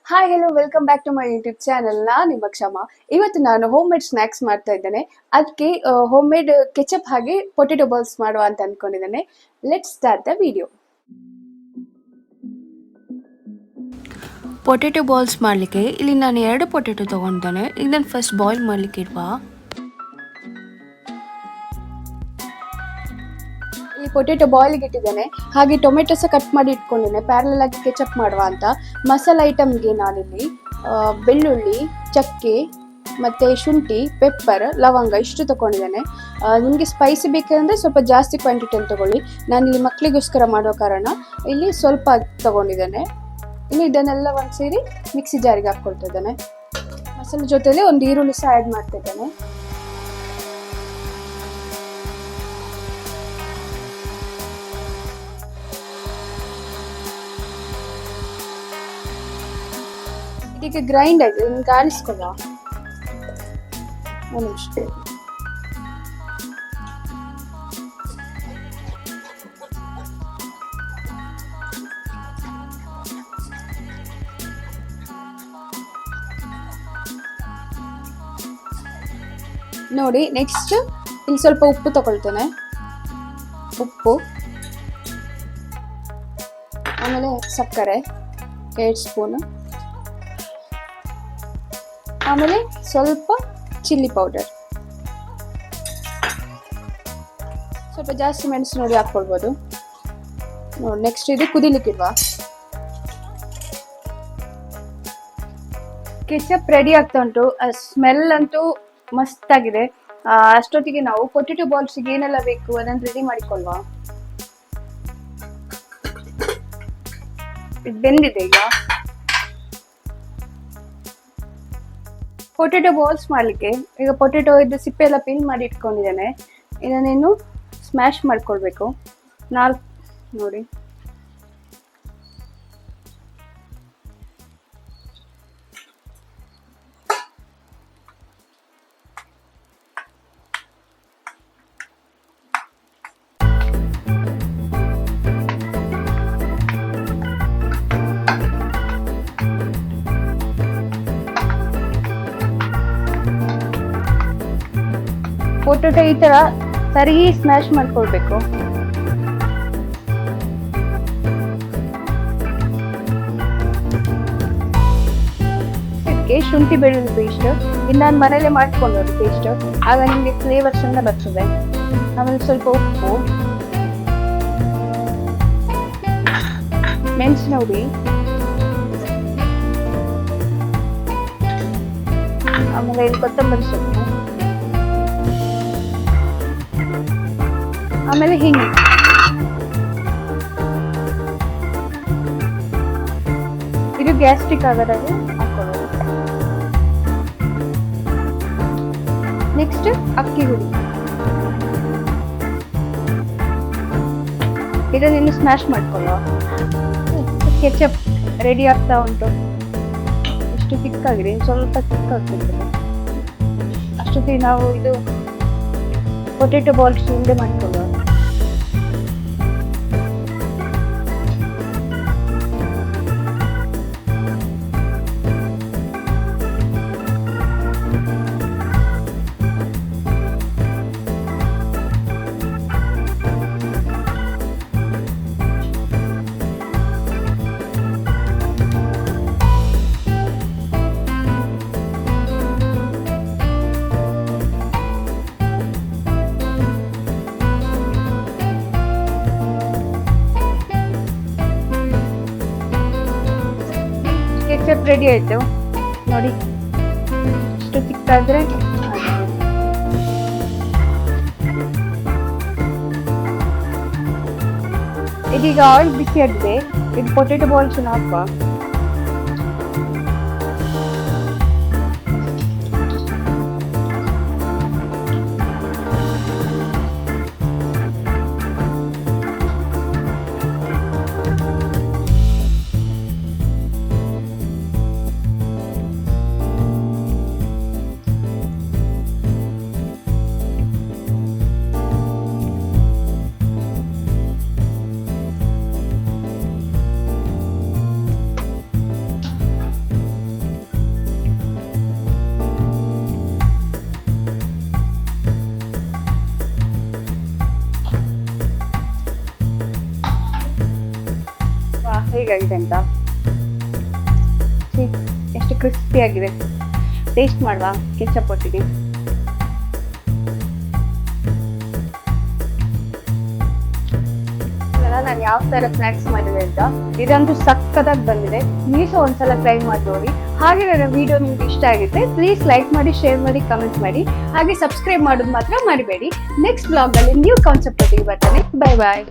Hi hello welcome back to my YouTube channel. ನಿಮ್ಮ ಕ್ಷಮ. ಇವತ್ತು ನಾನು ಹೋಮ್ ಮೇಡ್ ಸ್ನ್ಯಾಕ್ಸ್ ಮಾಡ್ತಾ ಇದ್ದೇನೆ. ಅದಕ್ಕೆ ಹೋಮ್ ಮೇಡ್ ಕೆಚಪ್ ಹಾಗೆ ಪೊಟೆಟೊ ಬಾಲ್ಸ್ ಮಾಡುವ ಅಂತ ಅಂದ್ಕೊಂಡಿದ್ದೇನೆ. Let's start the video. Potato balls ಮಾಡಲಿಕ್ಕೆ ಇಲ್ಲಿ ನಾನು 2 ಪೊಟೆಟೊ ತೊಗೊಂಡಿದ್ದೇನೆ. ಇದನ್ನು ಫಸ್ಟ್ ಬಾಯ್ಲ್ ಮಾಡಲಿಕ್ಕೆ ಇಡುವ. ಇಲ್ಲಿ ಪೊಟೆಟೊ ಬಾಯ್ಲಿಗೆ ಇಟ್ಟಿದ್ದೇನೆ. ಹಾಗೆ ಟೊಮೆಟೊ ಸಹ ಕಟ್ ಮಾಡಿ ಇಟ್ಕೊಂಡಿದ್ದೇನೆ ಪ್ಯಾರಲಲ್ ಆಗಿ ಕೆಚಪ್ ಮಾಡುವ ಅಂತ. ಮಸಾಲ ಐಟಮ್ಗೆ ನಾನಿಲ್ಲಿ ಬೆಳ್ಳುಳ್ಳಿ, ಚಕ್ಕೆ ಮತ್ತು ಶುಂಠಿ, ಪೆಪ್ಪರ್, ಲವಂಗ ಇಷ್ಟು ತೊಗೊಂಡಿದ್ದೇನೆ. ನಿಮಗೆ ಸ್ಪೈಸಿ ಬೇಕಂದರೆ ಸ್ವಲ್ಪ ಜಾಸ್ತಿ ಕ್ವಾಂಟಿಟಿಯಲ್ಲಿ ತೊಗೊಳ್ಳಿ. ನಾನಿಲ್ಲಿ ಮಕ್ಕಳಿಗೋಸ್ಕರ ಮಾಡೋ ಕಾರಣ ಇಲ್ಲಿ ಸ್ವಲ್ಪ ತೊಗೊಂಡಿದ್ದೇನೆ. ಇನ್ನು ಇದನ್ನೆಲ್ಲ ಒಂದು ಸೇರಿ ಮಿಕ್ಸಿ ಜಾರಿಗೆ ಹಾಕ್ಕೊಳ್ತಿದ್ದೇನೆ. ಮಸಾಲೆ ಜೊತೆಲಿ ಒಂದು ಈರುಳ್ಳಿ ಸಹ ಆ್ಯಡ್ ಮಾಡ್ತಿದ್ದೇನೆ. ಇದಕ್ಕೆ ಗ್ರೈಂಡ್ ಆಗಿದೆ, ನಿಮ್ಗೆ ಆರಿಸ್ಕೊಳ್ಳ ಒಂದು ನಿಮಿಷ. ನೋಡಿ, ನೆಕ್ಸ್ಟ್ ಇಲ್ಲಿ ಸ್ವಲ್ಪ ಉಪ್ಪು ತಗೊಳ್ತೇನೆ. ಉಪ್ಪು, ಆಮೇಲೆ ಸಕ್ಕರೆ 2 ಸ್ಪೂನು, ಆಮೇಲೆ ಸ್ವಲ್ಪ ಚಿಲ್ಲಿ ಪೌಡರ್, ಸ್ವಲ್ಪ ಜಾಸ್ತಿ ಮೆಣಸು ನೋಡಿ ಹಾಕ್ಕೊಳ್ಬೋದು. ನೋಡಿ, ನೆಕ್ಸ್ಟ್ ಇದು ಕುದಿಲಿಕ್ಕಿಡುವ. ಕೆಚಪ್ ರೆಡಿ ಆಗ್ತಾ ಉಂಟು. ಸ್ಮೆಲ್ ಅಂತೂ ಮಸ್ತ್ ಆಗಿದೆ. ಅಷ್ಟೊತ್ತಿಗೆ ನಾವು ಪೊಟೆಟೊ ಬಾಲ್ಸ್ಗೆ ಏನೆಲ್ಲ ಬೇಕು ಅದನ್ನು ರೆಡಿ ಮಾಡಿಕೊಳ್ಳುವ. ಇದು ಬೆಂದಿದೆ. ಪೊಟೆಟೊ ಬಾಲ್ಸ್ ಮಾಡಲಿಕ್ಕೆ ಈಗ ಪೊಟೆಟೊ ಇದು ಸಿಪ್ಪೆ ಎಲ್ಲ ಪೀಲ್ ಮಾಡಿ ಇಟ್ಕೊಂಡಿದ್ದೇನೆ. ಇದನ್ನೇನು ಸ್ಮ್ಯಾಶ್ ಮಾಡ್ಕೊಳ್ಬೇಕು. ನೋಡಿ, ಪೊಟೆಟೊ ಈ ತರ ಸರಿ ಸ್ಮ್ಯಾಶ್ ಮಾಡ್ಕೊಳ್ಬೇಕು. ಇದಕ್ಕೆ ಶುಂಠಿ ಬೆಳ್ಳುಳ್ಳಿ ಪೇಸ್ಟ್, ಇದು ನಾನು ಮನೇಲೆ ಮಾಡ್ಕೊಳ್ಳೋದು ಪೇಸ್ಟ್, ಆಗ ನಿಮಗೆ ಫ್ಲೇವರ್ ಚೆಂದ ಬರ್ತದೆ. ಆಮೇಲೆ ಸ್ವಲ್ಪ ಉಪ್ಪು, ಮೆಣಸಿನ ಹುಡಿ, ಆಮೇಲೆ ಇಲ್ಲಿ ಕೊತ್ತಂಬರಿ ಸೊಪ್ಪು, ಆಮೇಲೆ ಹಿಂಗೆ. ಇದು ಗ್ಯಾಸ್ಟ್ರಿಕ್ ಆಗೋದಾಗಿ ಹಾಕೊಳ್ಳೋದು. ನೆಕ್ಸ್ಟ್ ಅಕ್ಕಿ ಹುಡಿ, ಇದನ್ನು ಸ್ಮ್ಯಾಶ್ ಮಾಡ್ಕೊಳ್ಳುವ. ಕೆಚಪ್ ರೆಡಿ ಆಗ್ತಾ ಉಂಟು. ಇಷ್ಟು ತಿಕ್ಕಾಗಿದೆ, ಸ್ವಲ್ಪ ತಿಕ್ಕಾಗ್ತದೆ. ಅಷ್ಟೊತ್ತಿಗೆ ನಾವು ಇದು ಪೊಟೆಟೊ ಬಾಲ್ಸ್ ಉಂಡೆ ಮಾಡ್ಕೊಳ್ಳುವ. ಕೆಚಪ್ ರೆಡಿ ಆಯ್ತು ನೋಡಿ. ಇಷ್ಟು ತಿಕ್ಕಾದ್ರೆ ಇದೀಗ ಆಯಿಲ್ ಬಿಸಿ ಆಗಿದೆ. ಇದು ಪೊಟೆಟೊ ಬಾಲ್ಸ್ ಹಾಕುವ. ಹೇಗಾಗಿದೆ ಅಂತ. ಎಷ್ಟು ಕ್ರಿಸ್ಪಿ ಆಗಿದೆ. ಟೇಸ್ಟ್ ಮಾಡುವ. ಕೆಚಪ್ ಒಟ್ಟಿಗೆ ನಾನು ಯಾವ ತರ ಸ್ನಾಕ್ಸ್ ಮಾಡಿದೆ ಅಂತ. ಇದಂತೂ ಸಕ್ಕತ್ತಾಗಿ ಬಂದಿದೆ. ನೀವು ಸಹ ಒಂದ್ಸಲ ಟ್ರೈ ಮಾಡಿ ನೋಡಿ. ಹಾಗೆ ನನ್ನ ವಿಡಿಯೋ ನಿಮ್ಗೆ ಇಷ್ಟ ಆಗಿದೆ ಪ್ಲೀಸ್ ಲೈಕ್ ಮಾಡಿ, ಶೇರ್ ಮಾಡಿ, ಕಮೆಂಟ್ ಮಾಡಿ. ಹಾಗೆ ಸಬ್ಸ್ಕ್ರೈಬ್ ಮಾಡೋದು ಮಾತ್ರ ಮರಿಬೇಡಿ. ನೆಕ್ಸ್ಟ್ ಬ್ಲಾಗ್ ಅಲ್ಲಿ ನ್ಯೂ ಕಾನ್ಸೆಪ್ಟ್ ಒಟ್ಟಿಗೆ ಬರ್ತಾನೆ. ಬೈ ಬಾಯ್.